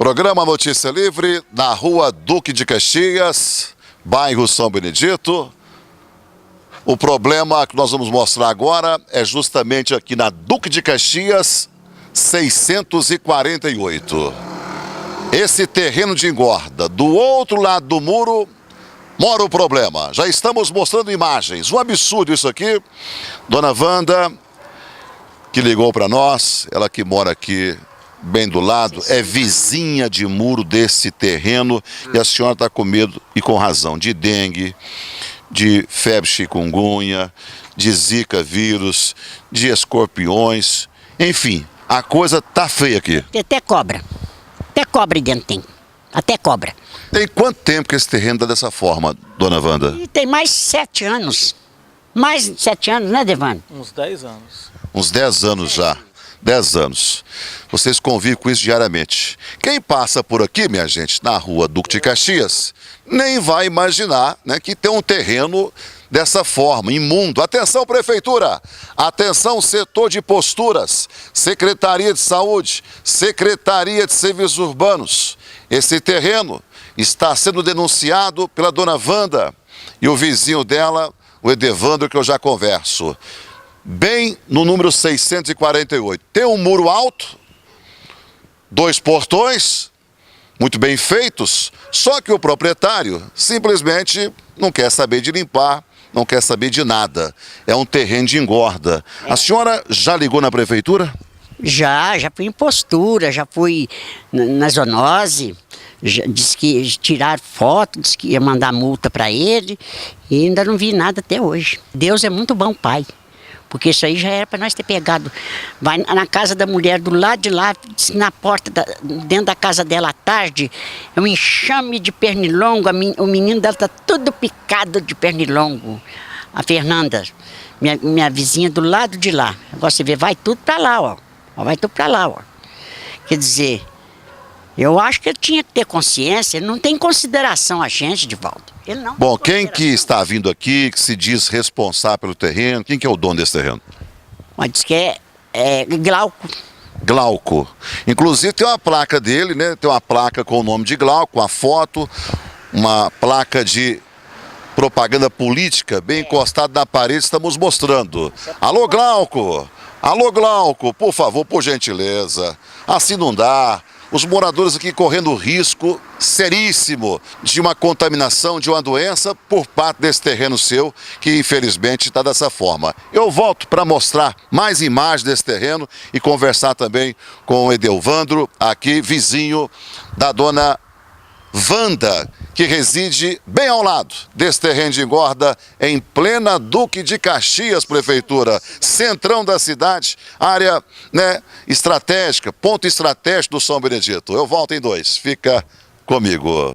Programa Notícia Livre, na rua Duque de Caxias, bairro São Benedito. O problema que nós vamos mostrar agora é justamente aqui na Duque de Caxias, 648. Esse terreno de engorda, do outro lado do muro, mora o problema. Já estamos mostrando imagens. Um absurdo isso aqui. Dona Wanda, que ligou para nós, ela que mora aqui bem do lado, é vizinha de muro desse terreno e a senhora está com medo, e com razão, de dengue, de febre chikungunya, de zika vírus, de escorpiões, enfim, a coisa tá feia aqui. Até cobra dentro tem, até cobra. Tem quanto tempo que esse terreno está dessa forma, dona Wanda? E tem mais 7 anos, mais de 7 anos, né, Devane? Uns 10 anos. Uns 10 anos já. 10 anos. Vocês convivem com isso diariamente. Quem passa por aqui, minha gente, na rua Duque de Caxias, nem vai imaginar, né, que tem um terreno dessa forma, imundo. Atenção, prefeitura! Atenção, setor de posturas, Secretaria de Saúde, Secretaria de Serviços Urbanos. Esse terreno está sendo denunciado pela dona Wanda e o vizinho dela, o Edevandro, que eu já converso. Bem no número 648. Tem um muro alto, 2 portões, muito bem feitos, só que o proprietário simplesmente não quer saber de limpar, não quer saber de nada. É um terreno de engorda. A senhora já ligou na prefeitura? Já fui em postura, já fui na zoonose, disse que tirar foto, disse que ia mandar multa para ele e ainda não vi nada até hoje. Deus é muito bom, pai. Porque isso aí já era para nós ter pegado. Vai na casa da mulher do lado de lá, na porta, dentro da casa dela à tarde, é um enxame de pernilongo, o menino dela está todo picado de pernilongo. A Fernanda, minha vizinha do lado de lá. Agora você vê, vai tudo para lá, ó. Vai tudo para lá, ó. Quer dizer, eu acho que ele tinha que ter consciência, ele não tem consideração a gente, Divaldo. Ele não. Bom, quem que está vindo aqui, que se diz responsável pelo terreno, quem que é o dono desse terreno? Mas diz que é Glauco. Glauco. Inclusive tem uma placa dele, né? Tem uma placa com o nome de Glauco, com a foto, uma placa de propaganda política bem encostada na parede, estamos mostrando. Alô, Glauco! Alô, Glauco, por favor, por gentileza, assim não dá. Os moradores aqui correndo risco seríssimo de uma contaminação, de uma doença por parte desse terreno seu, que infelizmente está dessa forma. Eu volto para mostrar mais imagens desse terreno e conversar também com o Edevandro, aqui vizinho da dona Wanda, que reside bem ao lado desse terreno de engorda, em plena Duque de Caxias, prefeitura, centrão da cidade, área, né, estratégica, ponto estratégico do São Benedito. Eu volto em 2, fica comigo.